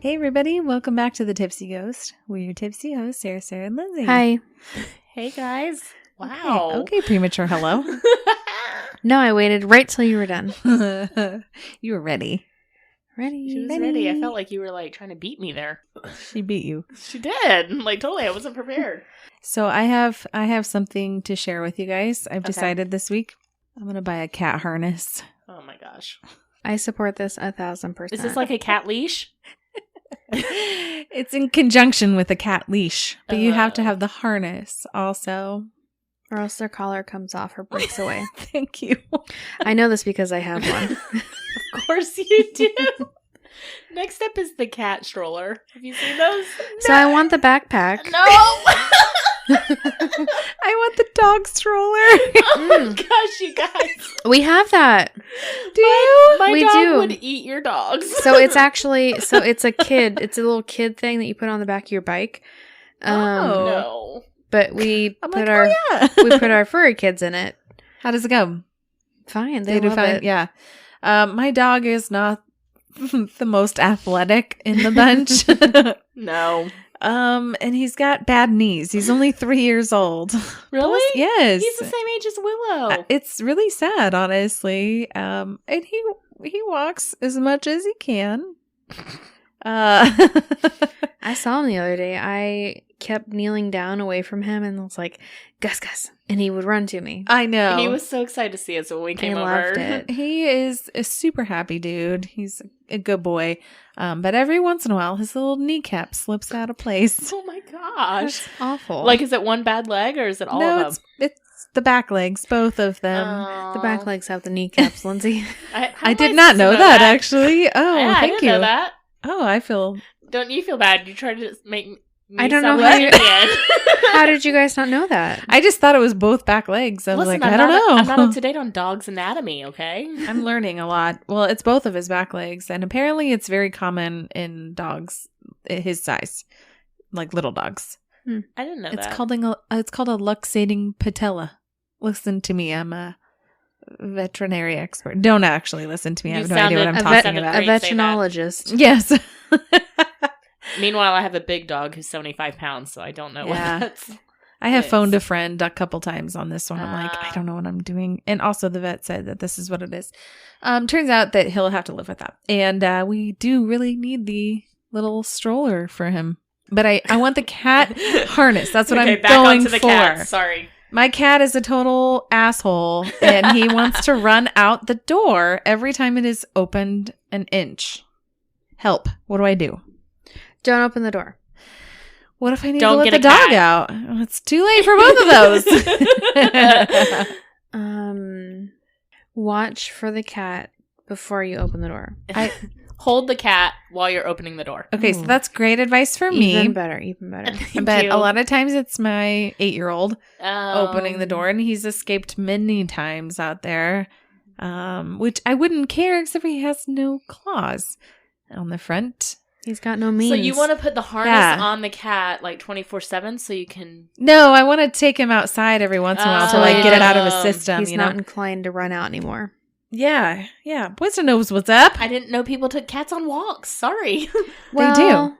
Hey everybody, welcome back to the Tipsy Ghost. We're your tipsy hosts, Sarah, and Lindsay. Hi. Hey guys. Wow. Okay, premature hello. No, I waited right till you were done. You were ready. Ready? She was ready. I felt like you were like trying to beat me there. She beat you. She did. Like totally. I wasn't prepared. So I have something to share with you guys. I've decided this week I'm going to buy a cat harness. Oh my gosh. I support this 1,000%. Is this like a cat leash? It's in conjunction with a cat leash, but you have to have the harness also. Or else their collar comes off or breaks away. Thank you. I know this because I have one. Of course you do. Next up is the cat stroller. Have you seen those? So I want the backpack. No. I want the dog stroller. Oh my gosh, you guys. We have that. Do you? My We dog do. would eat your dogs. So it's actually, it's a kid. It's a little kid thing that you put on the back of your bike. Oh. No. But we I'm put like, our we put our furry kids in it. How does it go? Fine. They do love fine. it. Yeah. My dog is not the most athletic in the bunch. No. And he's got bad knees. He's only 3 years old. Really? Yes. He's the same age as Willow. It's really sad, honestly. And he walks as much as he can. I saw him the other day. I kept kneeling down away from him and was like, Gus, Gus. And he would run to me. I know. He was so excited to see us when we came I over. loved it. He is a super happy dude. He's a good boy. But every once in a while, his little kneecap slips out of place. Oh my gosh. That's awful. Like, is it one bad leg or is it all of them? It's the back legs, both of them. the back legs have the kneecaps, Lindsay. I did not know that, actually. Oh, Yeah, I thank didn't you. know that. Oh, I feel... Don't you feel bad? You tried to make me I don't sound know how like you- an idiot. How did you guys not know that? I just thought it was both back legs. I was Listen, like, I don't know. I'm not up to date on dog's anatomy, okay? I'm learning a lot. Well, it's both of his back legs, and apparently it's very common in dogs his size, like little dogs. I didn't know It's that. called a luxating patella. Listen to me. I'm a veterinary expert. Don't actually listen to me. I have no idea what I'm talking about. A Great, say that. veterinologist. Yes. Meanwhile, I have a big dog who's 75 pounds, so I don't know Yeah. what that's. I have Yes. phoned a friend a couple times on this one. I'm like, I don't know what I'm doing. And also the vet said that this is what it is. Turns out that he'll have to live with that. And we do really need the little stroller for him. But I want the cat harness. That's what Okay, I'm back going onto the for. cat. Sorry. My cat is a total asshole, and he wants to run out the door every time it is opened an inch. Help. What do I do? Don't open the door. What if I need Don't to let get the a dog cat. out? It's too late for both of those. Watch for the cat before you open the door. Hold the cat while you're opening the door. Okay, so that's great advice for me. Even better. Thank But you. a lot of times it's my 8-year-old Oh. opening the door, and he's escaped many times out there, which I wouldn't care except he has no claws on the front. He's got no means. So you want to put the harness Yeah. on the cat like 24/7 so you can. No, I want to take him outside every once in a while to like get it out of his system. He's you know? not inclined to run out anymore. Yeah. Boyster knows what's up. I didn't know people took cats on walks. Sorry. Well,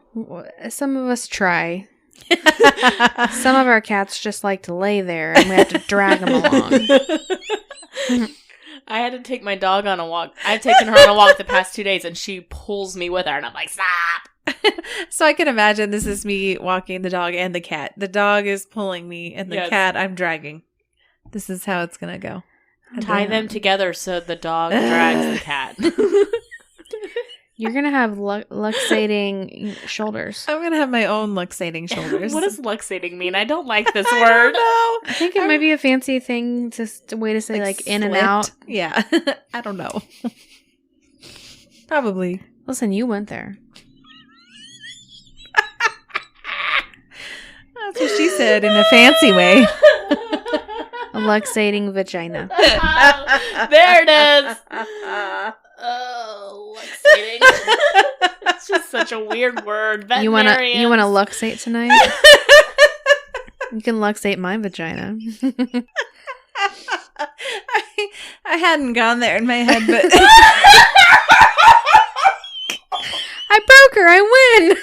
some of us try. Some of our cats just like to lay there, and we have to drag them along. I had to take my dog on a walk. I've taken her on a walk the past 2 days, and she pulls me with her, and I'm like, stop. So I can imagine this is me walking the dog and the cat. The dog is pulling me, and the Yes. cat I'm dragging. This is how it's gonna go. Tie them together so the dog drags the cat. You're gonna have luxating shoulders. I'm gonna have my own luxating shoulders. What does luxating mean? I don't like this word. No, I think it might be a fancy thing, just a way to say like in and slipped? out. Yeah, I don't know. Probably. Listen, you went there. That's what she said in a fancy way. A luxating vagina. There it is. Oh, luxating. It's just such a weird word. You wanna Veterinarians. luxate tonight? You can luxate my vagina. I hadn't gone there in my head, but I broke her. I win.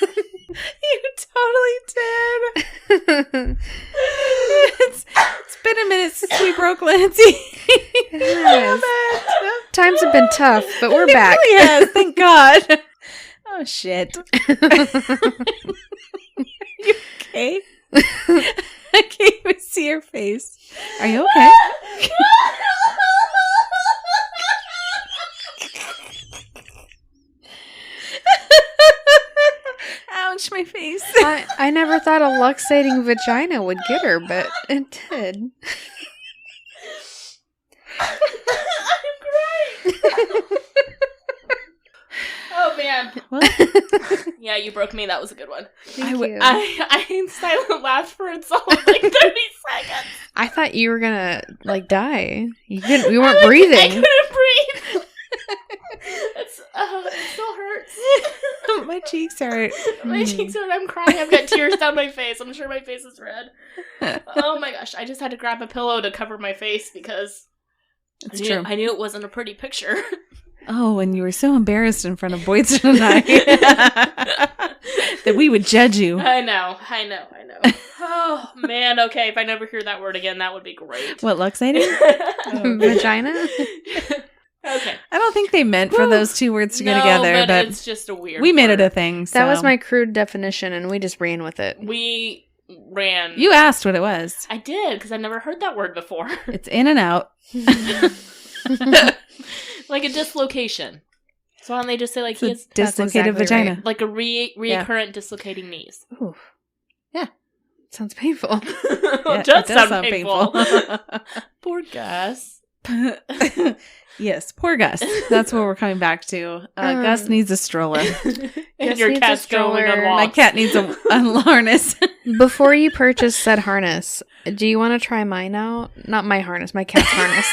You totally did. It's been a minute since we broke Lindsay. Yes. Times have been tough, but we're back. It really has, thank God. Oh, shit. You okay? I can't even see your face. Are you okay? Ouch, my face. I never thought a luxating vagina would get her, but it did. I'm crying. Oh man. Well, Yeah, you broke me. That was a good one. Thank you. I silent laughed for a solid like 30 seconds. I thought you were gonna die. You weren't breathing. I couldn't breathe. It still hurts. my cheeks hurt. My cheeks hurt. I'm crying. I've got tears down my face. I'm sure my face is red. Oh my gosh! I just had to grab a pillow to cover my face because It's true. I knew it wasn't a pretty picture. Oh, and you were so embarrassed in front of Boydson and I that we would judge you. I know. Oh man. Okay, if I never hear that word again, that would be great. What, luxating? Vagina? Okay. I don't think they meant for those two words to go together, but it's just a weird. we made word. it a thing. That was so. my crude definition, and we just ran with it. We ran. You asked what it was. I did because I never heard that word before. It's in and out. Like a dislocation. So why don't they just say like It's a he has dislocated exactly vagina. right. like a recurrent dislocating knees? Ooh. Yeah. Sounds painful. Yeah, It does it does sound sound painful. Poor Gus. Yes, poor Gus. That's what we're coming back to. Gus needs a stroller. And Gus your needs a cat's going on stroller. walks. My cat needs a harness. Before you purchase said harness, do you want to try mine out? Not my harness, my cat's harness.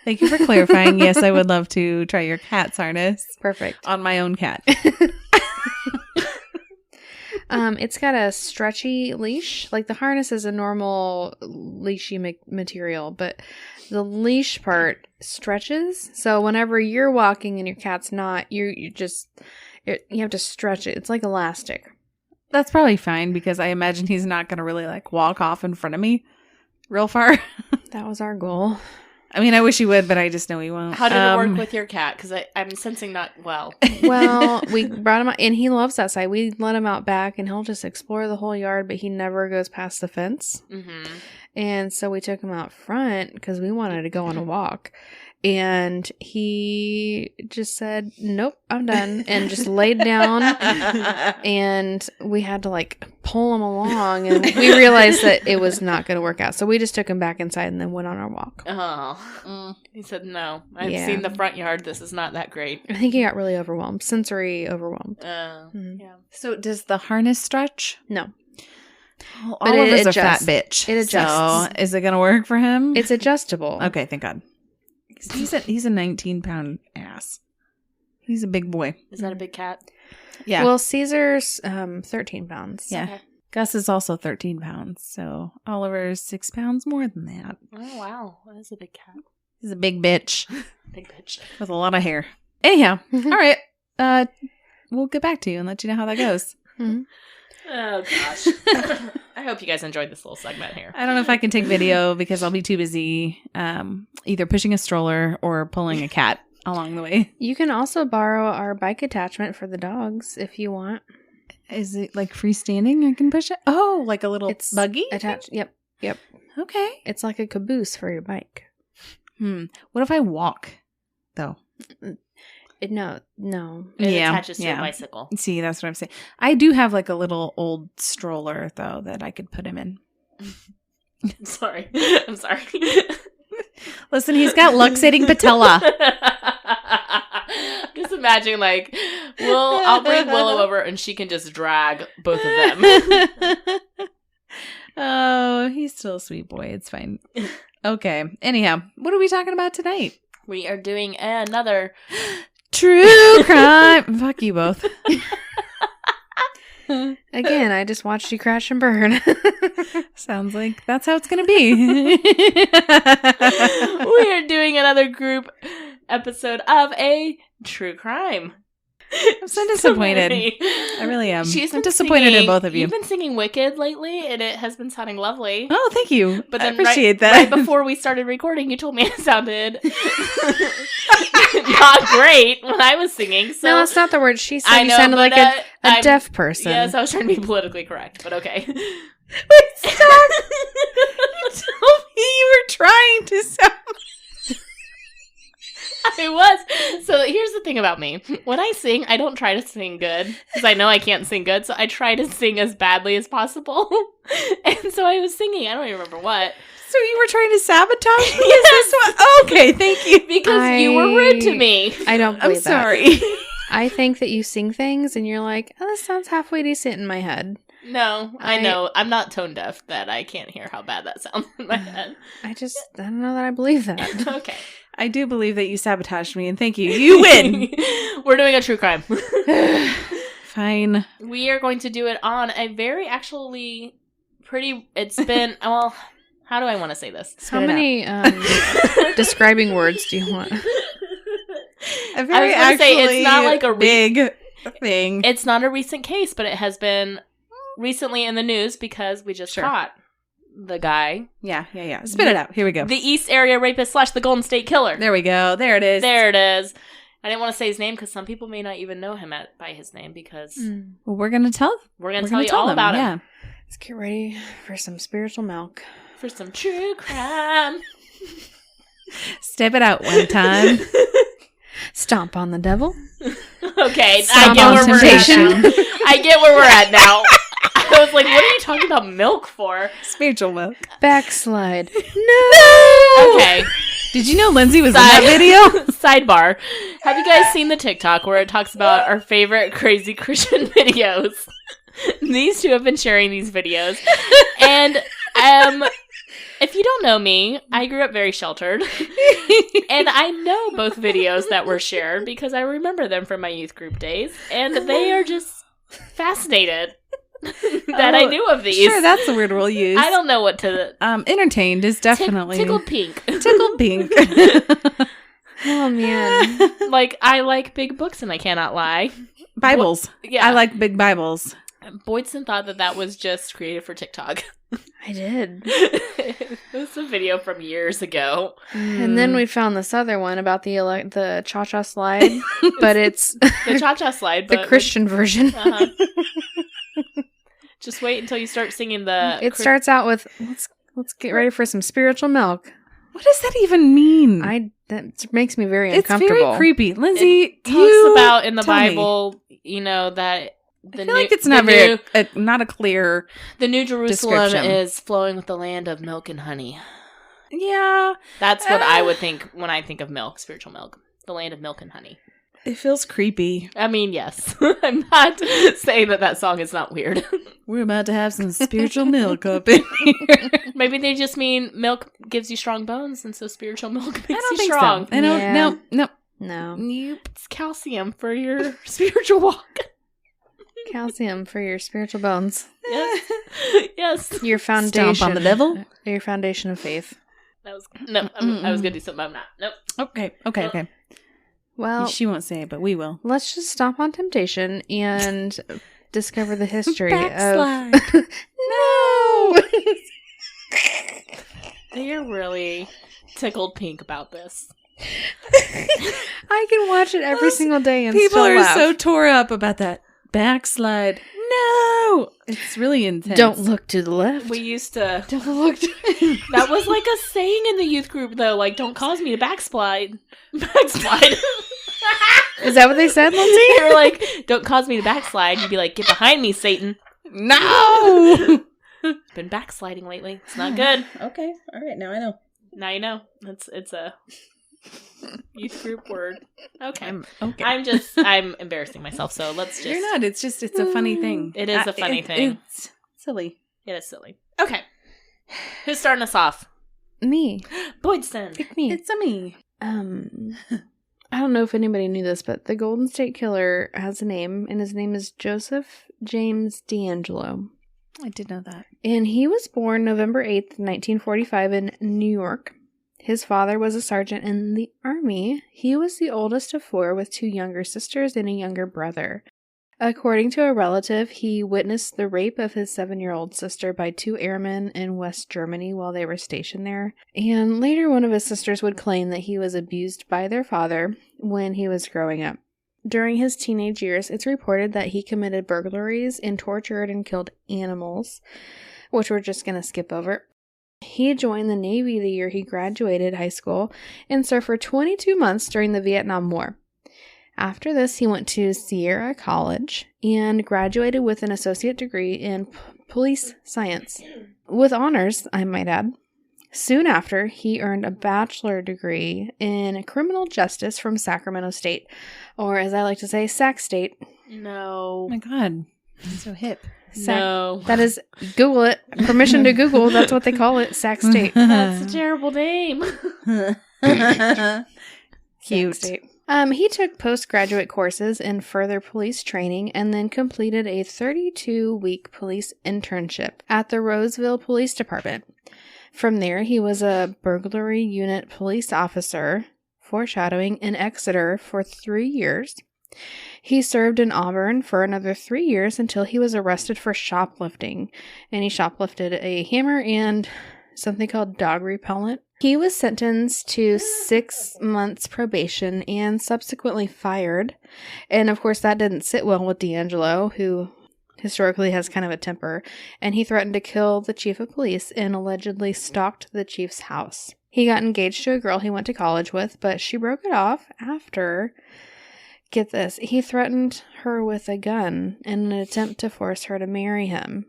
Thank you for clarifying. Yes, I would love to try your cat's harness Perfect. on my own cat. It's got a stretchy leash. Like the harness is a normal leashy material, but the leash part stretches. So whenever you're walking and your cat's not, you have to stretch it. It's like elastic. That's probably fine because I imagine he's not going to really like walk off in front of me real far. That was our goal. I mean, I wish he would, but I just know he won't. How did it work with your cat? Because I'm sensing not well. Well, we brought him out, and he loves that side. We let him out back, and he'll just explore the whole yard, but he never goes past the fence. Mm-hmm. And so we took him out front because we wanted to go on a walk. And he just said, nope, I'm done. And just laid down. And we had to like pull him along. And we realized that it was not going to work out. So we just took him back inside and then went on our walk. Oh. He said, no. I've Yeah. seen the front yard. This is not that great. I think he got really overwhelmed, sensory overwhelmed. Yeah. So does the harness stretch? No. Well, But all of it us are fat adjusts. bitch. It adjusts. So is it going to work for him? It's adjustable. Okay, thank God. He's a 19-pound ass. He's a big boy. Is that a big cat? Yeah. Well, Caesar's 13 pounds. Yeah. Okay. Gus is also 13 pounds, so Oliver's 6 pounds more than that. Oh, wow. That is a big cat. He's a big bitch Big bitch. with a lot of hair. Anyhow, all right. We'll get back to you and let you know how that goes. Oh, gosh. I hope you guys enjoyed this little segment here. I don't know if I can take video because I'll be too busy either pushing a stroller or pulling a cat along the way. You can also borrow our bike attachment for the dogs if you want. Is it like freestanding? I can push it? Oh, like a little It's buggy? attached. Yep. Okay. It's like a caboose for your bike. What if I walk, though? No. It Yeah, attaches to yeah. a bicycle. See, that's what I'm saying. I do have like a little old stroller, though, that I could put him in. Sorry. I'm sorry. Listen, he's got luxating patella. Just imagine, like, I'll bring Willow over and she can just drag both of them. Oh, he's still a sweet boy. It's fine. Okay. Anyhow, what are we talking about tonight? We are doing another. True crime. Fuck you both. Again, I just watched you crash and burn. Sounds like that's how it's going to be. We are doing another group episode of a true crime. I'm so disappointed. I really am. I'm disappointed in both of you. You've been singing Wicked lately, and it has been sounding lovely. Oh, thank you. But then I appreciate that. Right before we started recording, you told me it sounded not great when I was singing. So No, that's not the word she said. I You know, sounded but, like a I'm- deaf person. Yes, I was trying to be politically correct, but okay. Wait, stop. You told me you were trying to sound... I was. So here's the thing about me. When I sing, I don't try to sing good because I know I can't sing good. So I try to sing as badly as possible. And so I was singing. I don't even remember what. So you were trying to sabotage me? Yes. Is this what... Okay, thank you. Because you were rude to me. I don't I'm believe that. sorry. I think that you sing things and you're like, oh, this sounds halfway decent in my head. No, I know. I'm not tone deaf that I can't hear how bad that sounds in my head. I don't know that I believe that. Okay. I do believe that you sabotaged me, and thank you. You win. We're doing a true crime. Fine. We are going to do it on a very actually pretty. It's been, well, how do I want to say this? How many describing words do you want? A very I was gonna say, it's not like a big thing. It's not a recent case, but it has been recently in the news because we just Sure. caught the guy. Yeah. Spit it out. Here we go. The East Area Rapist / the Golden State Killer. There we go. There it is. There it is. I didn't want to say his name because some people may not even know him by his name because Well, we're gonna tell. we're going to tell you all them, about yeah. him. Let's get ready for some spiritual milk. For some true crime. Step it out one time. Stomp on the devil. Okay, Stomp I get on where we're at temptation. now. I get where we're at now. I was like, what are you talking about milk for? Spiritual milk. Backslide. No! Okay. Did you know Lindsay was in that video? Sidebar. Have you guys seen the TikTok where it talks about our favorite crazy Christian videos? These two have been sharing these videos. And if you don't know me, I grew up very sheltered. And I know both videos that were shared because I remember them from my youth group days. And they are just fascinated that I knew of these. Sure, that's the word we'll use. I don't know what to... Entertained is definitely Tickled pink. tickled pink. Oh, man. Like, I like big books and I cannot lie. Bibles. Yeah. I like big Bibles. Boydson thought that was just created for TikTok. I did. It was a video from years ago. And then we found this other one about the cha-cha slide, but it's The cha-cha slide, the but Christian version. Uh-huh. Just wait until you start singing the... It starts out with, let's get ready for some spiritual milk. What does that even mean? That makes me very it's uncomfortable. very creepy. Lindsay, It talks you about in the tell me. Bible, you know, that... I feel like it's not not a clear. The New Jerusalem description. is flowing with the land of milk and honey. Yeah, That's what I would think when I think of milk, spiritual milk. The land of milk and honey. it feels creepy. I mean, yes. I'm not saying that song is not weird. We're about to have some spiritual milk up in here. Maybe they just mean milk gives you strong bones, and so spiritual milk makes I don't you think strong. so. I don't. Yeah. No. No. Nope. It's calcium for your spiritual walk. Calcium for your spiritual bones. Yes. Yes. Your foundation. Stomp on the devil. Your foundation of faith. That was no. I was gonna do something. But I'm not. Nope. Okay. Well, She won't say it, but we will. let's just stomp on temptation and discover the history Backslide. of... No! You're really tickled pink about this. I can watch it every single day and People still are laugh. so tore up about that backslide. No, it's really intense. Don't look to the left. We used to. Don't look to... That was like a saying in the youth group, though. Like, don't cause me to backslide. Backslide. Is that what they said, Lindsay? They were like, don't cause me to backslide. You'd be like, get behind me, Satan. No. Been backsliding lately. It's not good. Okay. All right. Now I know. Now you know. It's a youth group word. Okay. Okay. I'm embarrassing myself, so let's just... You're not. It's a funny thing. It is a funny thing. It's silly. It is silly. Okay. Who's starting us off? Me. Boydston. Pick me. It's a me. I don't know if anybody knew this, but the Golden State Killer has a name, and his name is Joseph James D'Angelo. I did know that. And he was born November 8th, 1945 in New York. His father was a sergeant in the army. He was the oldest of 4 with 2 younger sisters and a younger brother. According to a relative, he witnessed the rape of his 7-year-old sister by 2 airmen in West Germany while they were stationed there. And later, one of his sisters would claim that he was abused by their father when he was growing up. During his teenage years, it's reported that he committed burglaries and tortured and killed animals, which we're just going to skip over. He joined the Navy the year he graduated high school and served for 22 months during the Vietnam War. After this, he went to Sierra College and graduated with an associate degree in police science, with honors, I might add. Soon after, he earned a bachelor degree in criminal justice from Sacramento State, or as I like to say, Sac State. No. Oh my God. So hip. No. That is, Google it. Permission to Google. That's what they call it. Sac State. That's a terrible name. Cute. Sac State. He took postgraduate courses in further police training and then completed a 32-week police internship at the Roseville Police Department. From there, he was a burglary unit police officer, foreshadowing, in Exeter for 3 years. He served in Auburn for another 3 years until he was arrested for shoplifting, and he shoplifted a hammer and something called dog repellent. He was sentenced to 6 months probation and subsequently fired. And of course, that didn't sit well with D'Angelo, who historically has kind of a temper, and he threatened to kill the chief of police and allegedly stalked the chief's house. He got engaged to a girl he went to college with, but she broke it off after, get this, he threatened her with a gun in an attempt to force her to marry him.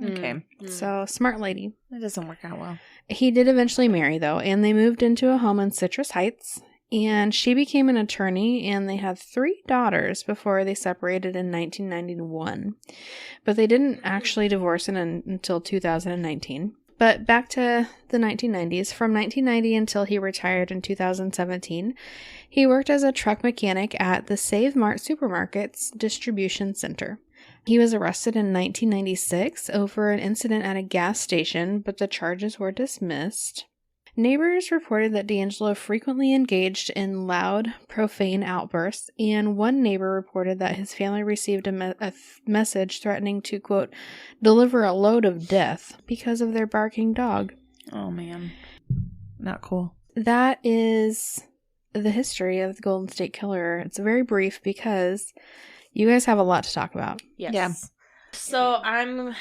Okay. So, smart lady. That doesn't work out well. He did eventually marry, though, and they moved into a home in Citrus Heights, and she became an attorney, and they had 3 daughters before they separated in 1991. But they didn't actually divorce until 2019. But back to the 1990s. From 1990 until he retired in 2017, he worked as a truck mechanic at the Save Mart Supermarkets Distribution Center. He was arrested in 1996 over an incident at a gas station, but the charges were dismissed. Neighbors reported that D'Angelo frequently engaged in loud, profane outbursts, and one neighbor reported that his family received a message threatening to, quote, deliver a load of death because of their barking dog. Oh, man. Not cool. That is the history of the Golden State Killer. It's very brief because you guys have a lot to talk about. Yes. Yeah. So I'm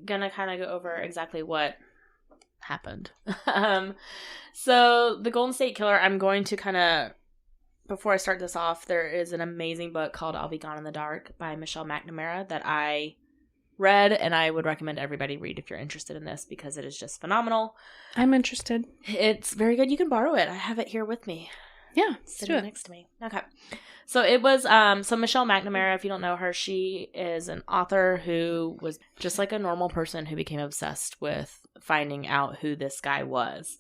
gonna kind of go over exactly what happened. So the Golden State Killer, I'm going to kind of, before I start this off, there is an amazing book called I'll Be Gone in the Dark by Michelle McNamara that I read, and I would recommend everybody read if you're interested in this because it is just phenomenal. I'm interested. It's very good. You can borrow it. I have it here with me. Yeah, Sitting next to me. Okay. So it was, so Michelle McNamara, if you don't know her, she is an author who was just like a normal person who became obsessed with finding out who this guy was.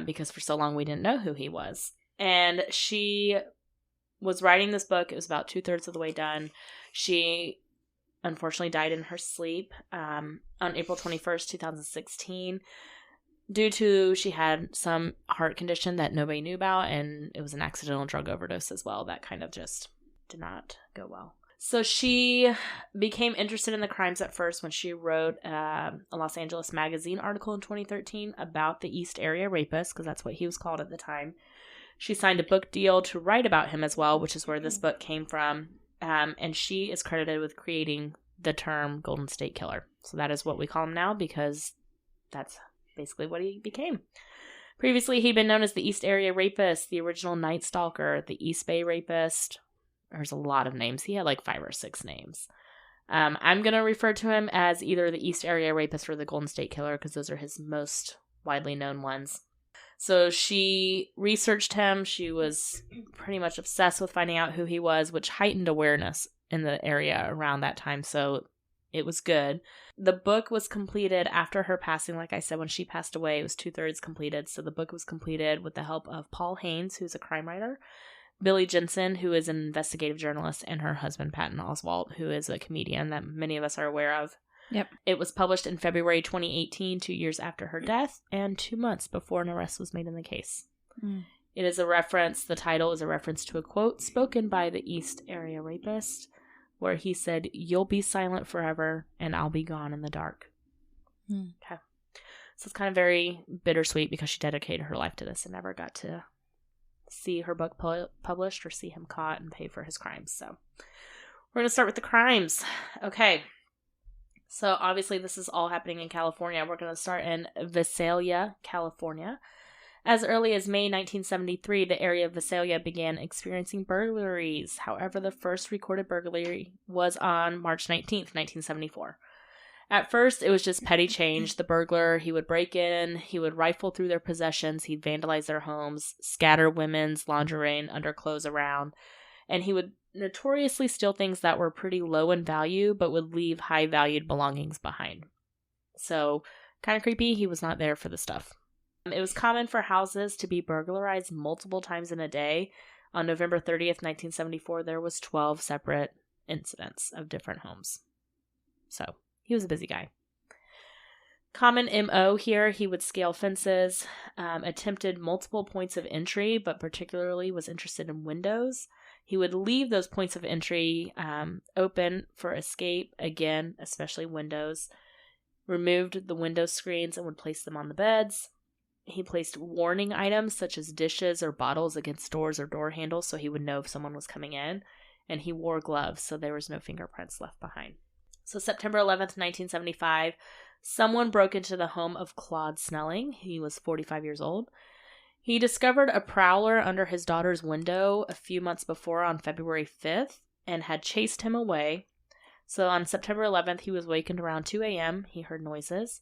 Because for so long we didn't know who he was. And she was writing this book. It was about 2/3 of the way done. She unfortunately died in her sleep on April 21st, 2016. Due to she had some heart condition that nobody knew about, and it was an accidental drug overdose as well. That kind of just did not go well. So she became interested in the crimes at first when she wrote a Los Angeles Magazine article in 2013 about the East Area Rapist, because that's what he was called at the time. She signed a book deal to write about him as well, which is where this book came from. And she is credited with creating the term Golden State Killer. So that is what we call him now because that's basically what he became. Previously, he'd been known as the East Area Rapist, the original Night Stalker, the East Bay Rapist. There's a lot of names. He had like 5 or 6 names. I'm going to refer to him as either the East Area Rapist or the Golden State Killer because those are his most widely known ones. So she researched him. She was pretty much obsessed with finding out who he was, which heightened awareness in the area around that time. So it was good. The book was completed after her passing. Like I said, when she passed away, it was 2/3 completed. So the book was completed with the help of Paul Haynes, who's a crime writer, Billy Jensen, who is an investigative journalist, and her husband, Patton Oswalt, who is a comedian that many of us are aware of. Yep. It was published in February 2018, 2 years after her death, and 2 months before an arrest was made in the case. It is a reference, the title is a reference to a quote spoken by the East Area Rapist, where he said, "You'll be silent forever, and I'll be gone in the dark." Okay. So it's kind of very bittersweet because she dedicated her life to this and never got to see her book published or see him caught and pay for his crimes. So we're going to start with the crimes. Okay. So obviously this is all happening in California. We're going to start in Visalia, California. As early as May 1973, the area of Visalia began experiencing burglaries. However, the first recorded burglary was on March 19th, 1974. At first, it was just petty change. The burglar, he would break in, he would rifle through their possessions, he'd vandalize their homes, scatter women's lingerie and underclothes around, and he would notoriously steal things that were pretty low in value, but would leave high-valued belongings behind. So, kind of creepy, he was not there for the stuff. It was common for houses to be burglarized multiple times in a day. On November 30th, 1974, there was 12 separate incidents of different homes. So, he was a busy guy. Common MO here, he would scale fences, attempted multiple points of entry, but particularly was interested in windows. He would leave those points of entry open for escape, again, especially windows. Removed the window screens and would place them on the beds. He placed warning items such as dishes or bottles against doors or door handles so he would know if someone was coming in. And he wore gloves, so there was no fingerprints left behind. So September 11th, 1975, someone broke into the home of Claude Snelling. He was 45 years old. He discovered a prowler under his daughter's window a few months before on February 5th and had chased him away. So on September 11th, he was wakened around 2 a.m. He heard noises,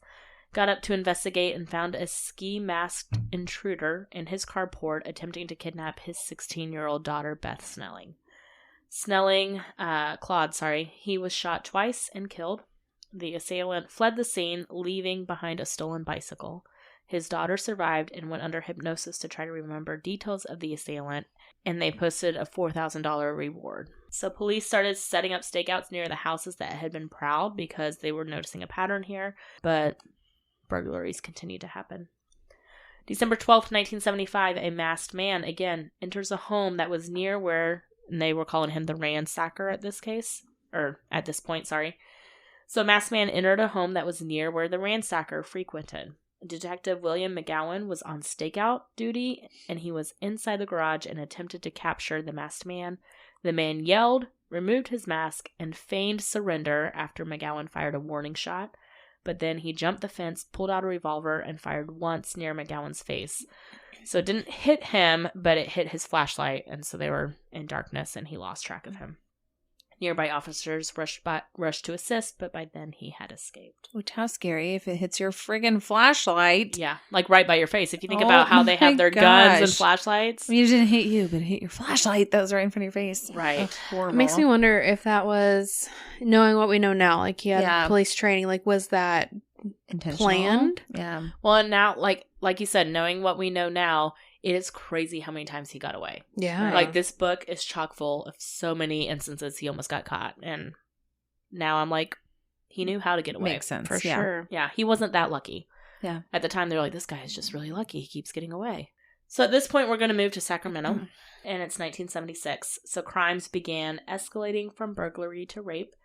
got up to investigate, and found a ski-masked intruder in his carport attempting to kidnap his 16-year-old daughter, Beth Snelling. Claude, he was shot twice and killed. The assailant fled the scene, leaving behind a stolen bicycle. His daughter survived and went under hypnosis to try to remember details of the assailant, and they posted a $4,000 reward. So police started setting up stakeouts near the houses that had been prowled because they were noticing a pattern here, but burglaries continued to happen. December 12th, 1975, a masked man, again, enters a home that was near where, and they were calling him the ransacker at this point. So a masked man entered a home that was near where the ransacker frequented. Detective William McGowan was on stakeout duty, and he was inside the garage and attempted to capture the masked man. The man yelled, removed his mask, and feigned surrender after McGowan fired a warning shot. But then he jumped the fence, pulled out a revolver, and fired once near McGowan's face. So it didn't hit him, but it hit his flashlight, and so they were in darkness, and he lost track of him. Nearby officers rushed to assist, but by then he had escaped. Which, how scary if it hits your friggin' flashlight. Yeah, like right by your face. If you think about how they have their guns and flashlights. I mean, it didn't hit you, but it hit your flashlight. That was right in front of your face. Right. That's horrible. It makes me wonder if that was, knowing what we know now, like he had police training, like was that intentional? Planned? Yeah. Well, and now, like you said, knowing what we know now, it is crazy how many times he got away. Yeah. Like, this book is chock full of so many instances he almost got caught. And now I'm like, he knew how to get away. Makes sense. For sure. Yeah, he wasn't that lucky. Yeah. At the time, they were like, this guy is just really lucky. He keeps getting away. So at this point, we're going to move to Sacramento. And it's 1976. So crimes began escalating from burglary to rape.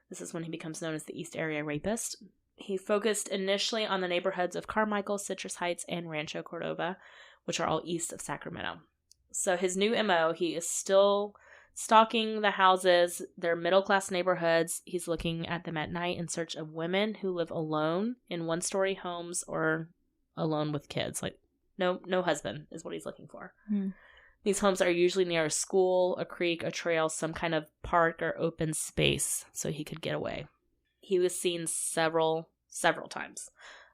This is when he becomes known as the East Area Rapist. He focused initially on the neighborhoods of Carmichael, Citrus Heights, and Rancho Cordova, which are all east of Sacramento. So his new MO, he is still stalking the houses. They're middle-class neighborhoods. He's looking at them at night in search of women who live alone in one-story homes or alone with kids. Like, no husband is what he's looking for. These homes are usually near a school, a creek, a trail, some kind of park or open space, so he could get away. He was seen several times,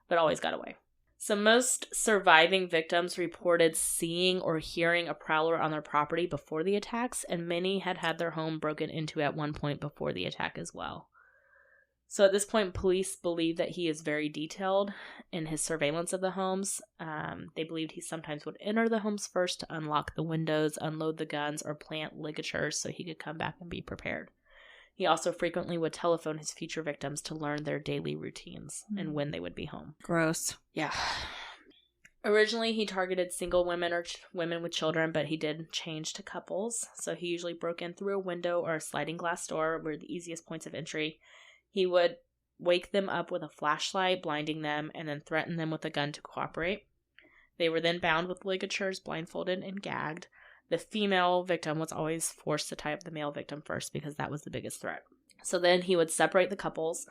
but always got away. So most surviving victims reported seeing or hearing a prowler on their property before the attacks, and many had their home broken into at one point before the attack as well. So at this point, police believe that he is very detailed in his surveillance of the homes. They believed he sometimes would enter the homes first to unlock the windows, unload the guns, or plant ligatures so he could come back and be prepared. He also frequently would telephone his future victims to learn their daily routines and when they would be home. Gross. Yeah. Originally, he targeted single women or women with children, but he did change to couples. So he usually broke in through a window or a sliding glass door were the easiest points of entry. He would wake them up with a flashlight, blinding them, and then threaten them with a gun to cooperate. They were then bound with ligatures, blindfolded, and gagged. The female victim was always forced to tie up the male victim first because that was the biggest threat. So then he would separate the couples.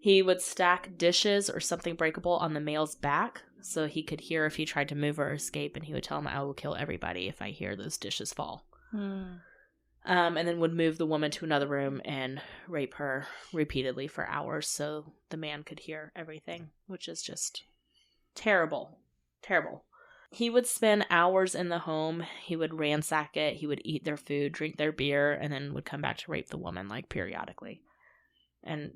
He would stack dishes or something breakable on the male's back so he could hear if he tried to move or escape, and he would tell him, I will kill everybody if I hear those dishes fall. And then would move the woman to another room and rape her repeatedly for hours so the man could hear everything, which is just terrible. Terrible. He would spend hours in the home. He would ransack it. He would eat their food, drink their beer, and then would come back to rape the woman, like, periodically. And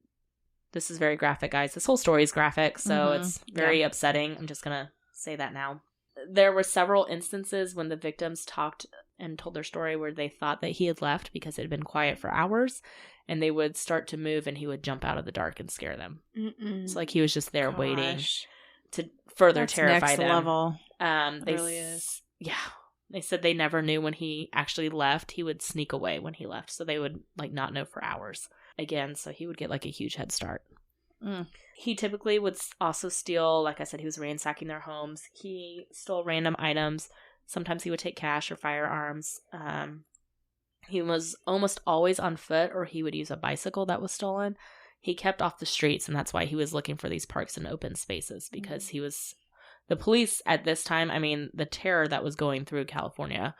this is very graphic, guys. This whole story is graphic, so it's very upsetting. I'm just going to say that now. There were several instances when the victims talked and told their story where they thought that he had left because it had been quiet for hours, and they would start to move and he would jump out of the dark and scare them. It's like he was just there waiting to further terrify them. Level. They really is. Yeah. They said they never knew when he actually left. He would sneak away when he left, so they would like not know for hours. Again, so he would get like a huge head start. He typically would also steal, like I said, he was ransacking their homes. He stole random items. Sometimes he would take cash or firearms. He was almost always on foot, or he would use a bicycle that was stolen. He kept off the streets, and that's why he was looking for these parks and open spaces, because he was... The police at this time, I mean, the terror that was going through California,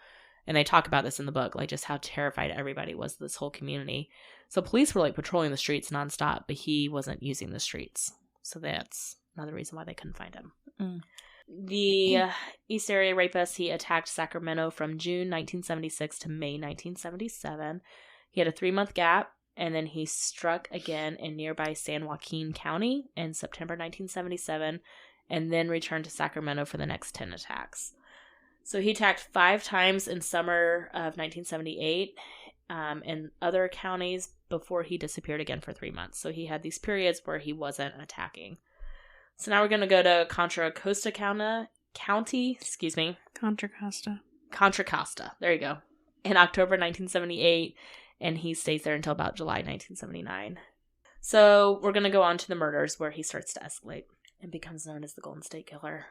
and they talk about this in the book, like just how terrified everybody was, this whole community. So police were like patrolling the streets nonstop, but he wasn't using the streets. So that's another reason why they couldn't find him. The East Area Rapist, he attacked Sacramento from June 1976 to May 1977. He had a 3-month gap, and then he struck again in nearby San Joaquin County in September 1977, and then returned to Sacramento for the next 10 attacks. So he attacked 5 times in summer of 1978 in other counties before he disappeared again for 3 months. So he had these periods where he wasn't attacking. So now we're going to go to Contra Costa County. Contra Costa. Contra Costa. There you go. In October 1978, and he stays there until about July 1979. So we're going to go on to the murders, where he starts to escalate and becomes known as the Golden State Killer.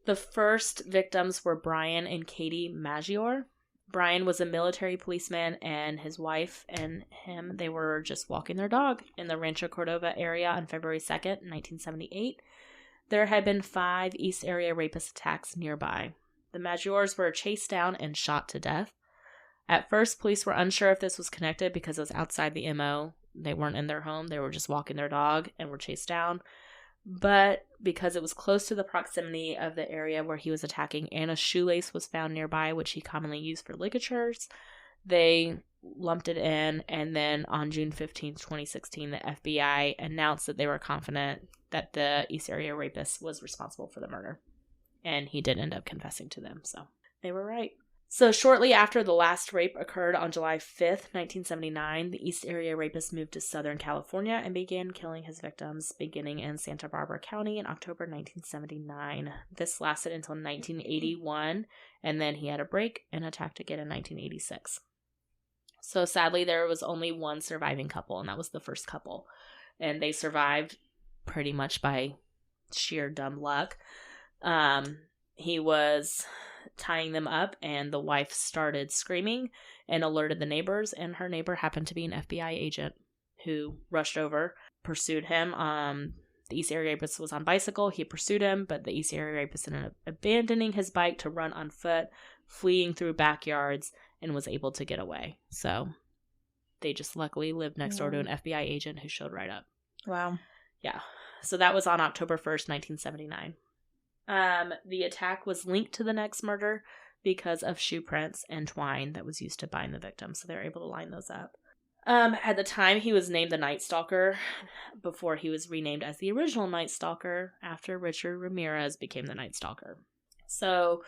The first victims were Brian and Katie Maggiore. Brian was a military policeman, and his wife and him, they were just walking their dog in the Rancho Cordova area on February 2nd, 1978. There had been 5 East Area Rapist attacks nearby. The Maggiores were chased down and shot to death. At first, police were unsure if this was connected because it was outside the MO. They weren't in their home. They were just walking their dog and were chased down. But because it was close to the proximity of the area where he was attacking, and a shoelace was found nearby, which he commonly used for ligatures, they lumped it in. And then on June 15th, 2016, the FBI announced that they were confident that the East Area Rapist was responsible for the murder. And he did end up confessing to them, so they were right. So shortly after the last rape occurred on July 5th, 1979, the East Area Rapist moved to Southern California and began killing his victims, beginning in Santa Barbara County in October 1979. This lasted until 1981, and then he had a break and attacked again in 1986. So sadly, there was only one surviving couple, and that was the first couple. And they survived pretty much by sheer dumb luck. He was tying them up, and the wife started screaming and alerted the neighbors, and her neighbor happened to be an FBI agent who rushed over, pursued him. The East Area Rapist was on bicycle. He pursued him, but the East Area Rapist ended up abandoning his bike to run on foot, fleeing through backyards, and was able to get away. So they just luckily lived next door to an FBI agent who showed right up. Wow. Yeah. So that was on October 1st, 1979. The attack was linked to the next murder because of shoe prints and twine that was used to bind the victim, so they were able to line those up. At the time, he was named the Night Stalker before he was renamed as the original Night Stalker after Richard Ramirez became the Night Stalker. So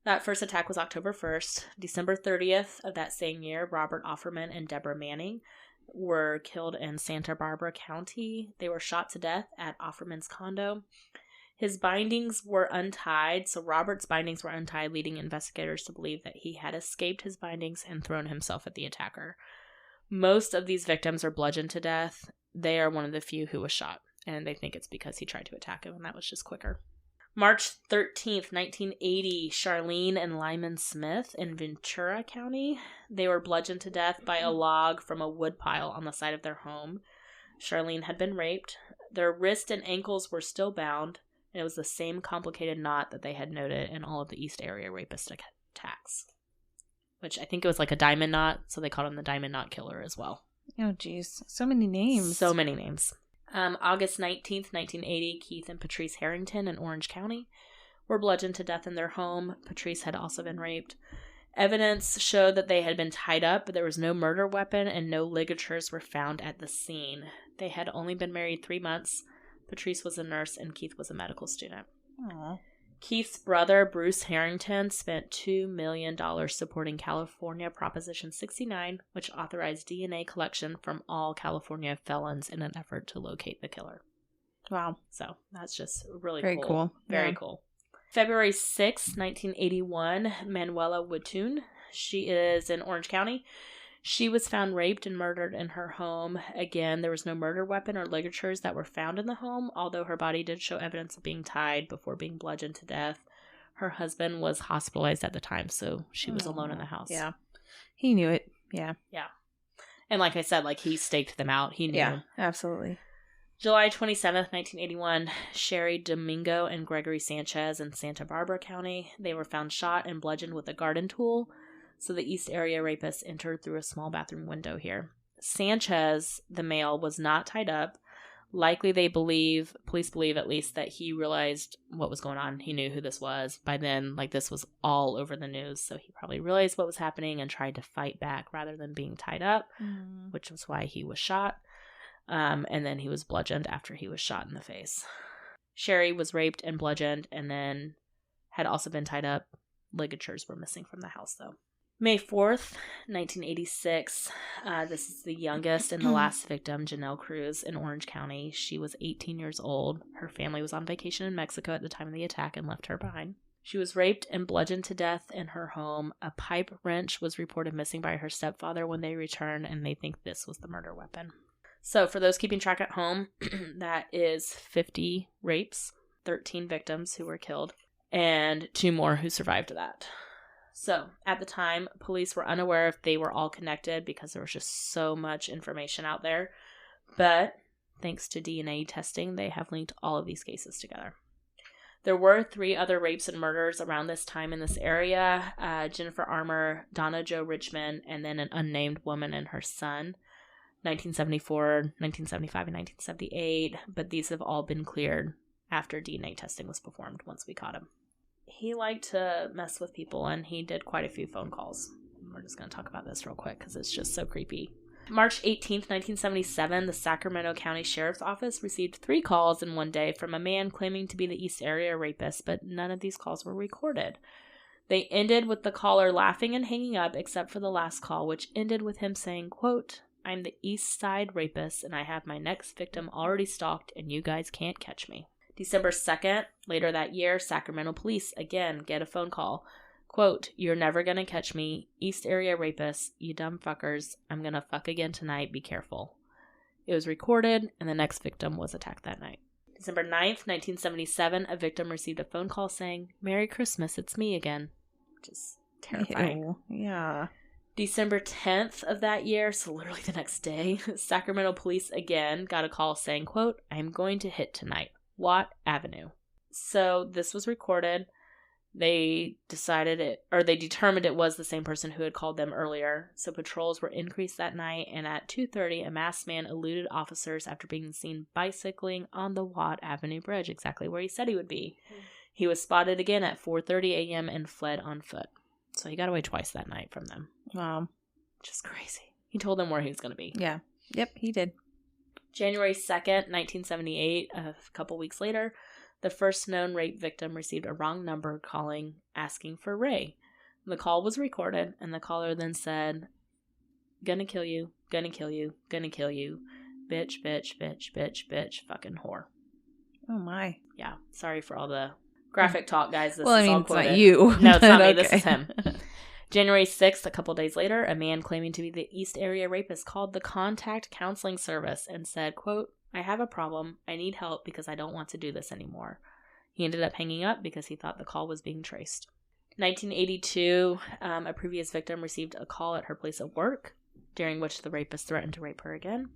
that first attack was October 1st. December 30th of that same year, Robert Offerman and Deborah Manning, were killed in Santa Barbara County. They were shot to death at Offerman's condo. His bindings were untied, so Robert's bindings were untied, leading investigators to believe that he had escaped his bindings and thrown himself at the attacker. Most of these victims are bludgeoned to death. They are one of the few who was shot, and they think it's because he tried to attack him, and that was just quicker. March 13th, 1980, Charlene and Lyman Smith in Ventura County. They were bludgeoned to death by a log from a wood pile on the side of their home. Charlene had been raped. Their wrists and ankles were still bound, and it was the same complicated knot that they had noted in all of the East Area rapist attacks. Which I think it was like a diamond knot, so they called him the Diamond Knot Killer as well. Oh, jeez. So many names. So many names. August 19th, 1980, Keith and Patrice Harrington in Orange County were bludgeoned to death in their home. Patrice had also been raped. Evidence showed that they had been tied up, but there was no murder weapon and no ligatures were found at the scene. They had only been married 3 months. Patrice was a nurse and Keith was a medical student. Aww. Keith's brother, Bruce Harrington, spent $2 million supporting California Proposition 69, which authorized DNA collection from all California felons in an effort to locate the killer. Wow. So that's just really Very cool. Very Yeah. cool. February 6, 1981, Manuela Wootton. She is in Orange County. She was found raped and murdered in her home. Again, there was no murder weapon or ligatures that were found in the home, although her body did show evidence of being tied before being bludgeoned to death. Her husband was hospitalized at the time, so she was alone in the house. Yeah. He knew it. Yeah. Yeah. And like I said, like he staked them out. He knew. Yeah, absolutely. July 27th, 1981, Sherry Domingo and Gregory Sanchez in Santa Barbara County. They were found shot and bludgeoned with a garden tool. So the East Area rapist entered through a small bathroom window here. Sanchez, the male, was not tied up. Likely police believe at least, that he realized what was going on. He knew who this was. By then, like, this was all over the news, so he probably realized what was happening and tried to fight back rather than being tied up, which was why he was shot. And then he was bludgeoned after he was shot in the face. Sherry was raped and bludgeoned and then had also been tied up. Ligatures were missing from the house, though. May 4th, 1986. This is the youngest and the last victim, Janelle Cruz in Orange County. She was 18 years old. Her family was on vacation in Mexico at the time of the attack and left her behind. She was raped and bludgeoned to death in her home. A pipe wrench was reported missing by her stepfather when they returned, and they think this was the murder weapon. So for those keeping track at home, that is 50 rapes, 13 victims who were killed, and 2 more who survived that. So, at the time, police were unaware if they were all connected because there was just so much information out there. But, thanks to DNA testing, they have linked all of these cases together. There were 3 other rapes and murders around this time in this area. Jennifer Armour, Donna Jo Richmond, and then an unnamed woman and her son. 1974, 1975, and 1978. But these have all been cleared after DNA testing was performed once we caught him. He liked to mess with people, and he did quite a few phone calls. We're just going to talk about this real quick because it's just so creepy. March 18th, 1977, the Sacramento County Sheriff's Office received 3 calls in one day from a man claiming to be the East Area rapist, but none of these calls were recorded. They ended with the caller laughing and hanging up, except for the last call, which ended with him saying, quote, "I'm the East Side rapist, and I have my next victim already stalked, and you guys can't catch me." December 2nd, later that year, Sacramento police again get a phone call. Quote, "You're never gonna catch me. East Area rapist, you dumb fuckers. I'm gonna fuck again tonight. Be careful." It was recorded, and the next victim was attacked that night. December 9th, 1977, a victim received a phone call saying, "Merry Christmas, it's me again." Which is terrifying. Ew. Yeah. December 10th of that year, so literally the next day, Sacramento police again got a call saying, quote, "I'm going to hit tonight. Watt Avenue." So this was recorded. They determined it was the same person who had called them earlier. So patrols were increased that night, and at 2:30, a masked man eluded officers after being seen bicycling on the Watt Avenue Bridge, exactly where he said he would be. He was spotted again at 4:30 a.m. and fled on foot. So he got away twice that night from them. Wow. Just crazy. He told them where he was going to be. Yeah. Yep, he did. January 2nd, 1978, a couple weeks later, the first known rape victim received a wrong number calling, asking for Ray. The call was recorded, and the caller then said Gonna kill you. Gonna kill you. Gonna kill you. Bitch, bitch, bitch, bitch, bitch, fucking whore. Oh my. Yeah. Sorry for all the graphic talk, guys. This Well, I is mean, all it's quoted. not you. No, it's not me. but This okay. is him. January 6th, a couple days later, a man claiming to be the East Area Rapist called the Contact Counseling Service and said, quote, I have a problem. I need help because I don't want to do this anymore. He ended up hanging up because he thought the call was being traced. 1982, a previous victim received a call at her place of work, during which the rapist threatened to rape her again.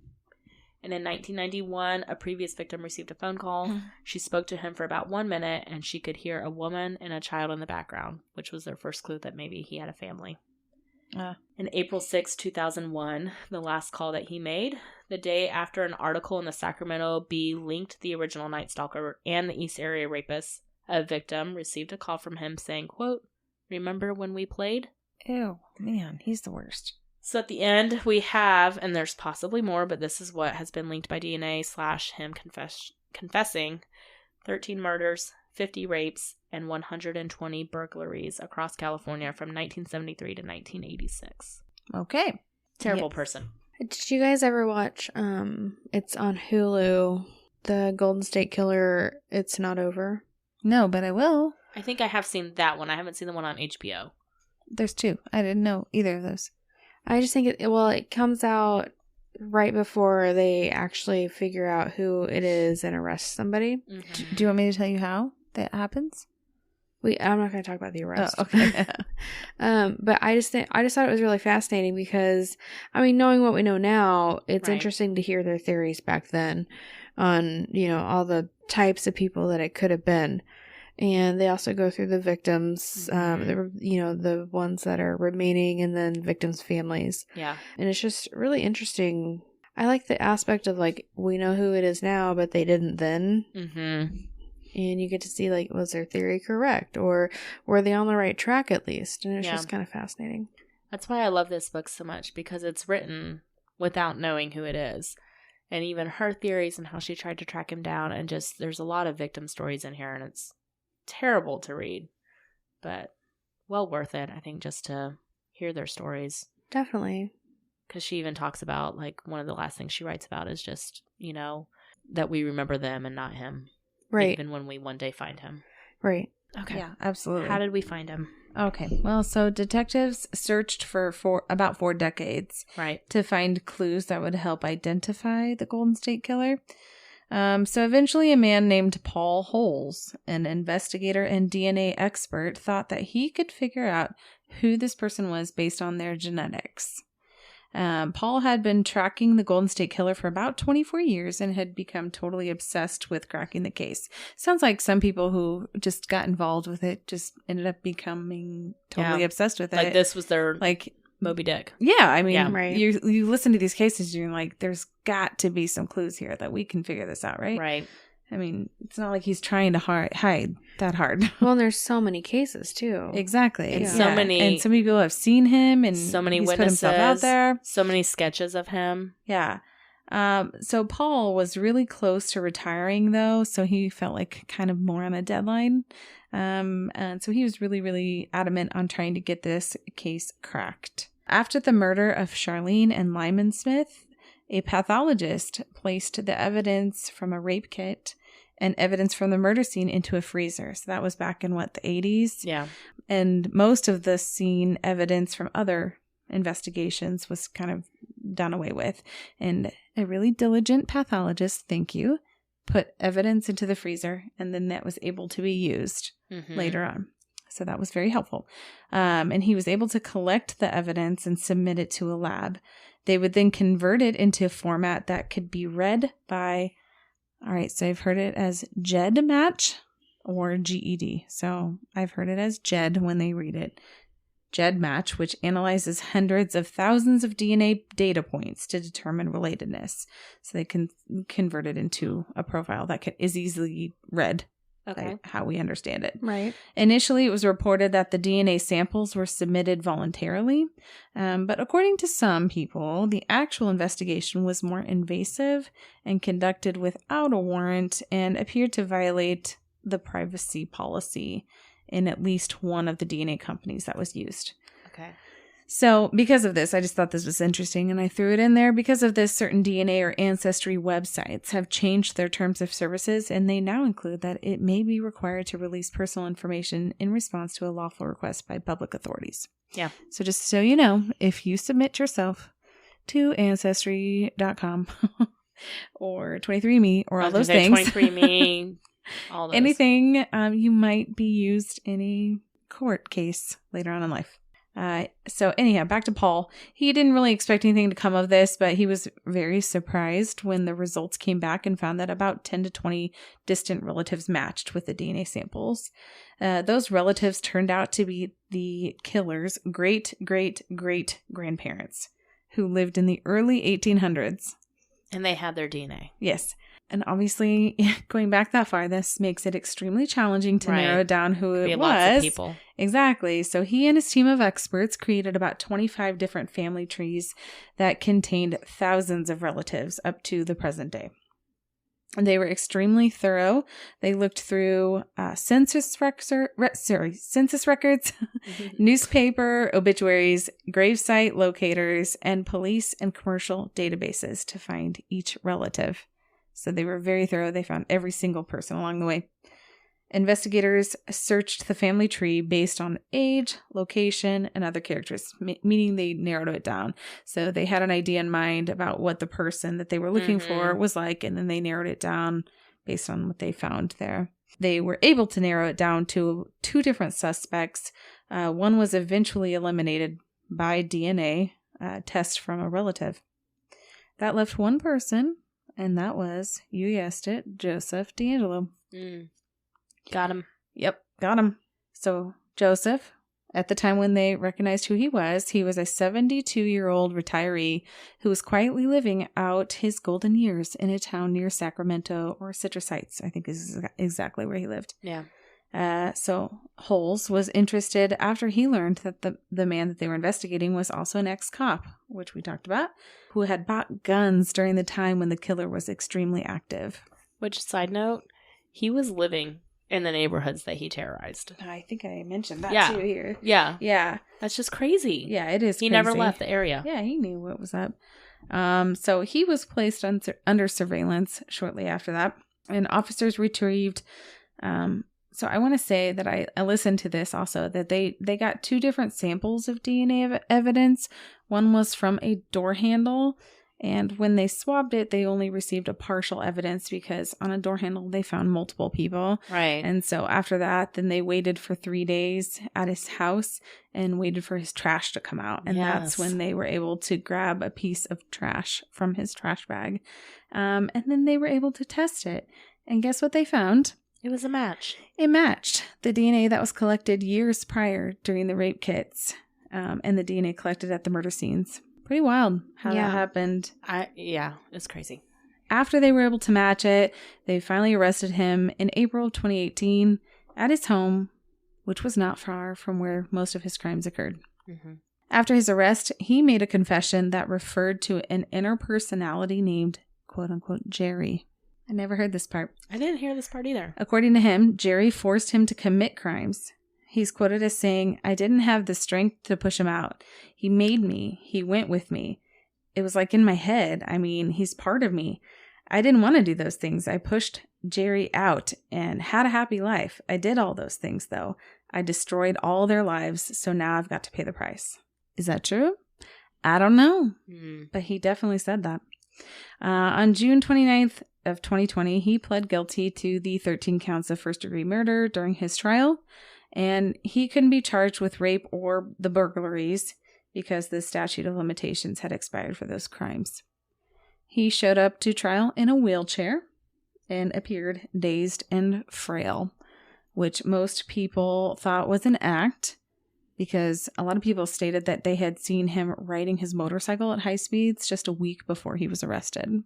And in 1991, a previous victim received a phone call. She spoke to him for about 1 minute, and she could hear a woman and a child in the background, which was their first clue that maybe he had a family. In April 6, 2001, the last call that he made, the day after an article in the Sacramento Bee linked the original Night Stalker and the East Area Rapist, a victim received a call from him saying, quote, remember when we played? Ew, man, he's the worst. So at the end, we have, and there's possibly more, but this is what has been linked by DNA / him confessing 13 murders, 50 rapes, and 120 burglaries across California from 1973 to 1986. Okay. Terrible Yes. person. Did you guys ever watch, it's on Hulu, the Golden State Killer, It's Not Over? No, but I will. I think I have seen that one. I haven't seen the one on HBO. There's 2. I didn't know either of those. I just think it comes out right before they actually figure out who it is and arrest somebody. Mm-hmm. Do you want me to tell you how that happens? I'm not going to talk about the arrest. Oh, okay. But I just thought it was really fascinating because, I mean, knowing what we know now, it's Right. interesting to hear their theories back then on, all the types of people that it could have been. And they also go through the victims, the ones that are remaining, and then victims' families. Yeah. And it's just really interesting. I like the aspect of, we know who it is now, but they didn't then. Mm-hmm. And you get to see, was their theory correct? Or were they on the right track at least? And it's Yeah. just kind of fascinating. That's why I love this book so much, because it's written without knowing who it is. And even her theories and how she tried to track him down, and just, there's a lot of victim stories in here, and it's terrible to read, but well worth it, I think, just to hear their stories. Definitely. Because she even talks about, one of the last things she writes about is just, that we remember them and not him. Right. Even when we one day find him. Right. Okay. Yeah, absolutely. How did we find him? Okay. Well, so detectives searched for about 4 decades Right. to find clues that would help identify the Golden State Killer. So eventually a man named Paul Holes, an investigator and DNA expert, thought that he could figure out who this person was based on their genetics. Paul had been tracking the Golden State Killer for about 24 years and had become totally obsessed with cracking the case. Sounds like some people who just got involved with it just ended up becoming totally obsessed with it. This was their, Like, Moby Dick. yeah, I mean, Yeah. Right. you listen to these cases and you're like, there's got to be some clues here that we can figure this out, right? Right. I mean, it's not like he's trying to hide that hard. Well, and there's so many cases, too. Exactly. And Yeah. so many- And so many people have seen him and So many he's witnesses. put himself out there. So many sketches of him. Yeah. So Paul was really close to retiring, though, so he felt like kind of more on a deadline. And so he was really, really adamant on trying to get this case cracked. After the murder of Charlene and Lyman Smith, a pathologist placed the evidence from a rape kit and evidence from the murder scene into a freezer. So that was back in, the 80s? Yeah. And most of the scene evidence from other investigations was kind of done away with. And a really diligent pathologist, thank you, put evidence into the freezer, and then that was able to be used Mm-hmm. later on. So that was very helpful. And he was able to collect the evidence and submit it to a lab. They would then convert it into a format that could be read by, all right, so I've heard it as GEDmatch or GED. So I've heard it as GED when they read it. GEDmatch, which analyzes hundreds of thousands of DNA data points to determine relatedness. So they can convert it into a profile that is easily read. Okay. Like how we understand it. Right. Initially, it was reported that the DNA samples were submitted voluntarily, but according to some people, the actual investigation was more invasive and conducted without a warrant and appeared to violate the privacy policy in at least one of the DNA companies that was used. Okay. So because of this, I just thought this was interesting and I threw it in there. Because of this, certain DNA or ancestry websites have changed their terms of services, and they now include that it may be required to release personal information in response to a lawful request by public authorities. Yeah. So just so you know, if you submit yourself to Ancestry.com or 23andMe or all those things, 23andMe, all those. anything, you might be used in a court case later on in life. So anyhow, back to Paul. He didn't really expect anything to come of this, but he was very surprised when the results came back and found that about 10 to 20 distant relatives matched with the DNA samples. Those relatives turned out to be the killer's great-great-great-grandparents who lived in the early 1800s. And they had their DNA. Yes. And obviously, going back that far, this makes it extremely challenging to narrow down who it was. Lots of people. Exactly. So he and his team of experts created about 25 different family trees that contained thousands of relatives up to the present day. And they were extremely thorough. They looked through census records, newspaper, obituaries, gravesite locators, and police and commercial databases to find each relative. So they were very thorough. They found every single person along the way. Investigators searched the family tree based on age, location, and other characters, meaning they narrowed it down. So they had an idea in mind about what the person that they were looking for was like, and then they narrowed it down based on what they found there. They were able to narrow it down to 2 different suspects. One was eventually eliminated by DNA test from a relative. That left one person, and that was, you guessed it, Joseph DeAngelo. Got him. Yep, got him. So Joseph, at the time when they recognized who he was a 72-year-old retiree who was quietly living out his golden years in a town near Sacramento, or Citrus Heights, I think is exactly where he lived. Yeah. So Holes was interested after he learned that the man that they were investigating was also an ex-cop, which we talked about, who had bought guns during the time when the killer was extremely active. Which, side note, he was living in the neighborhoods that he terrorized. I think I mentioned that too here. Yeah. Yeah. That's just crazy. Yeah, it is He crazy. never left the area. Yeah, he knew what was up. So he was placed under surveillance shortly after that, and officers retrieved. So I want to say that I listened to this also, that they got 2 different samples of DNA evidence. One was from a door handle, and when they swabbed it, they only received a partial evidence because on a door handle, they found multiple people. Right. And so after that, then they waited for 3 days at his house and waited for his trash to come out. And that's when they were able to grab a piece of trash from his trash bag. And then they were able to test it. And guess what they found? It was a match. It matched the DNA that was collected years prior during the rape kits, and the DNA collected at the murder scenes. Pretty wild how that happened. It's crazy. After they were able to match it, they finally arrested him in April of 2018 at his home, which was not far from where most of his crimes occurred. Mm-hmm. After his arrest, he made a confession that referred to an inner personality named, quote-unquote, Jerry. I never heard this part. I didn't hear this part either. According to him, Jerry forced him to commit crimes. He's quoted as saying, "I didn't have the strength to push him out. He made me. He went with me. It was like in my head. I mean, he's part of me. I didn't want to do those things. I pushed Jerry out and had a happy life. I did all those things, though. I destroyed all their lives, so now I've got to pay the price." Is that true? I don't know. But he definitely said that. On June 29th of 2020, he pled guilty to the 13 counts of first-degree murder during his trial. And he couldn't be charged with rape or the burglaries because the statute of limitations had expired for those crimes. He showed up to trial in a wheelchair and appeared dazed and frail, which most people thought was an act because a lot of people stated that they had seen him riding his motorcycle at high speeds just a week before he was arrested.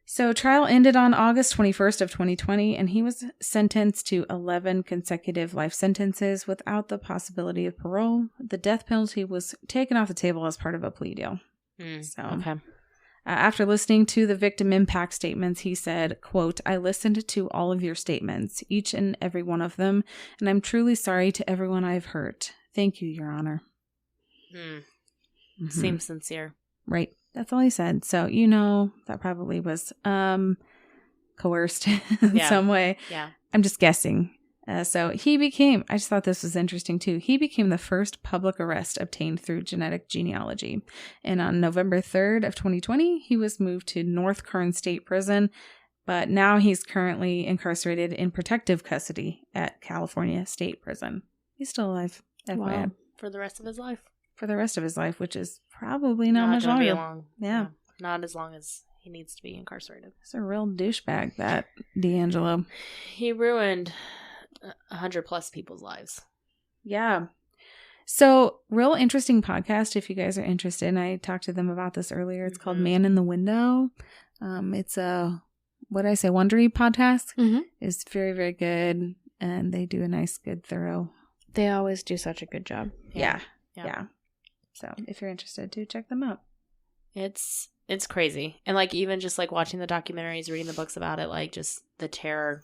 So trial ended on August 21st of 2020, and he was sentenced to 11 consecutive life sentences without the possibility of parole. The death penalty was taken off the table as part of a plea deal. After listening to the victim impact statements, he said, quote, "I listened to all of your statements, each and every one of them, and I'm truly sorry to everyone I've hurt. Thank you, Your Honor." Mhm. Seems sincere. Right. That's all he said. So, that probably was coerced in Yeah. some way. Yeah. I'm just guessing. So he became, I just thought this was interesting too. He became the first public arrest obtained through genetic genealogy. And on November 3rd of 2020, he was moved to North Kern State Prison. But now he's currently incarcerated in protective custody at California State Prison. He's still alive. FYI. Wow. For the rest of his life. For the rest of his life, which is probably not much gonna be longer. long. Yeah. Not as long as he needs to be incarcerated. He's a real douchebag, that D'Angelo. He ruined 100+ people's lives. Yeah. So, real interesting podcast if you guys are interested. And I talked to them about this earlier. It's called Mhm. Man in the Window. It's a, Wondery podcast. Mm-hmm. It's very, very good. And they do a nice, good, thorough. They always do such a good job. Yeah. Yeah. So, if you're interested, do check them out. It's crazy. And like even just like watching the documentaries, reading the books about it, like just the terror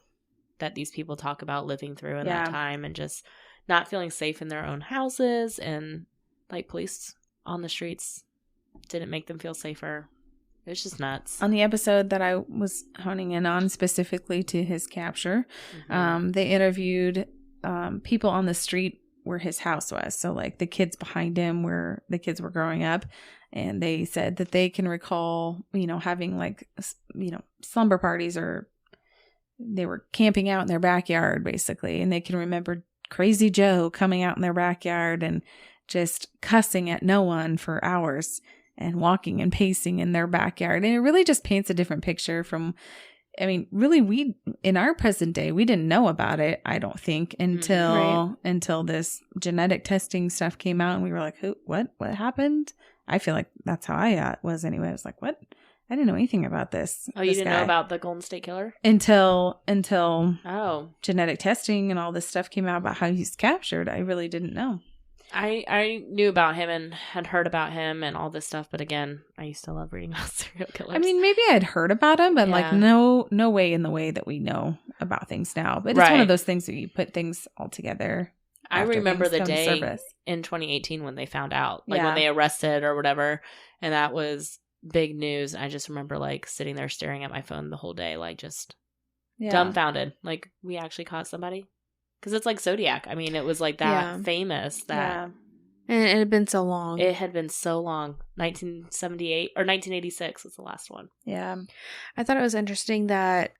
that these people talk about living through in Yeah. that time and just not feeling safe in their own houses, and like police on the streets didn't make them feel safer. It's just nuts. On the episode that I was honing in on specifically to his capture, Mhm. they interviewed people on the street where his house was. So like the kids behind him where the kids were growing up. And they said that they can recall, having like, slumber parties, or they were camping out in their backyard basically. And they can remember Crazy Joe coming out in their backyard and just cussing at no one for hours and walking and pacing in their backyard. And it really just paints a different picture from, really, in our present day, we didn't know about it, I don't think, until this genetic testing stuff came out, and we were like, what happened? I feel like that's how I was anyway. I was like, what? I didn't know anything about this. Oh, you this didn't guy. know about the Golden State Killer? Until Oh, genetic testing and all this stuff came out about how he's captured. I really didn't know. I knew about him and had heard about him and all this stuff, but again, I used to love reading about serial killers. Maybe I had heard about him, but like Yeah. no way in the way that we know about things now. But it's one Right. of those things that you put things all together. I after remember things the come to day surface. in 2018 when they found out, like Yeah. when they arrested or whatever, and that was big news. I just remember like sitting there staring at my phone the whole day, like just Yeah. dumbfounded. Like, we actually caught somebody? Because it's like Zodiac. It was like that Yeah. famous that Yeah. And it had been so long. it had been so long. 1978 or 1986 was the last one. Yeah. I thought it was interesting that,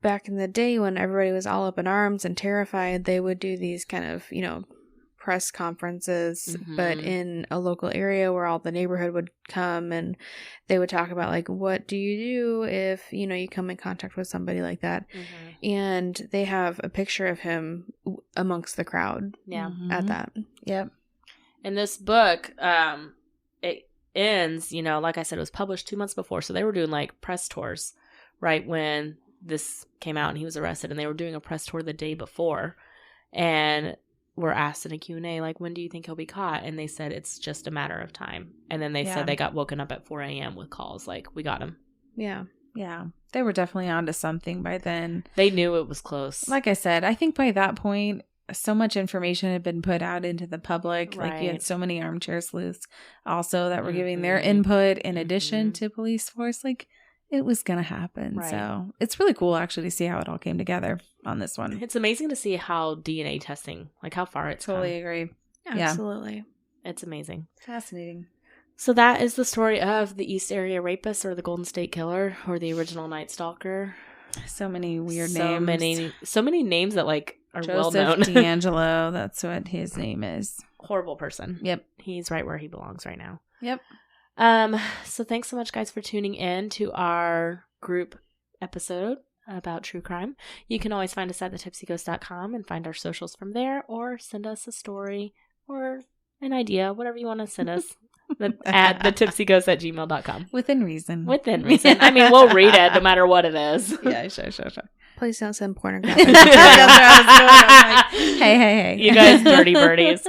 back in the day when everybody was all up in arms and terrified, they would do these kind of, press conferences, but Mhm. in a local area where all the neighborhood would come, and they would talk about like, what do you do if, you come in contact with somebody like that? And they have a picture of him amongst the crowd Yeah. at Mhm. that. Yep. In this book, it ends, like I said, it was published 2 months before. So they were doing like press tours right when this came out and he was arrested. And they were doing a press tour the day before. And were asked in a Q&A, like, when do you think he'll be caught? And they said it's just a matter of time. And then they Yeah. said they got woken up at 4 a.m. with calls like, we got him. Yeah. Yeah. They were definitely onto something by then. They knew it was close. Like I said, I think by that point, so much information had been put out into the public. Like you had Right. so many armchair sleuths also that were giving their Mhm. input in addition Mhm. to police force. Like it was going to happen. Right. So it's really cool actually to see how it all came together on this one. It's amazing to see how DNA testing, like how far it's Totally come. agree. Absolutely. It's amazing. Fascinating. So that is the story of the East Area Rapist, or the Golden State Killer, or the original Night Stalker. So many weird So names. so many names that like are well Joseph known. D'Angelo. That's what his name is. Horrible person. Yep. He's right where he belongs right now. Yep. So thanks so much, guys, for tuning in to our group episode about true crime. You can always find us at thetipsyghost.com and find our socials from there, or send us a story or an idea, whatever you want to send us at thetipsyghost@gmail.com. Within reason. Within reason. We'll read it no matter what it is. Yeah, sure. Please don't send pornographic. Hey. You guys dirty birdies.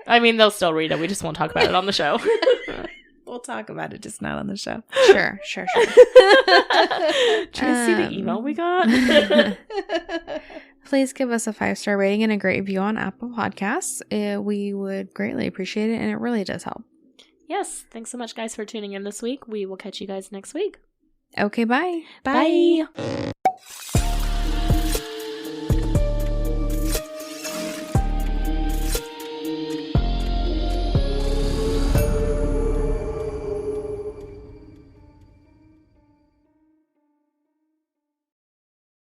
They'll still read it. We just won't talk about it on the show. We'll talk about it, just not on the show. Sure. Trying to see the email we got. please give us a 5-star rating and a great review on Apple Podcasts. We would greatly appreciate it, and it really does help. Yes. Thanks so much, guys, for tuning in this week. We will catch you guys next week. Okay, bye. Bye.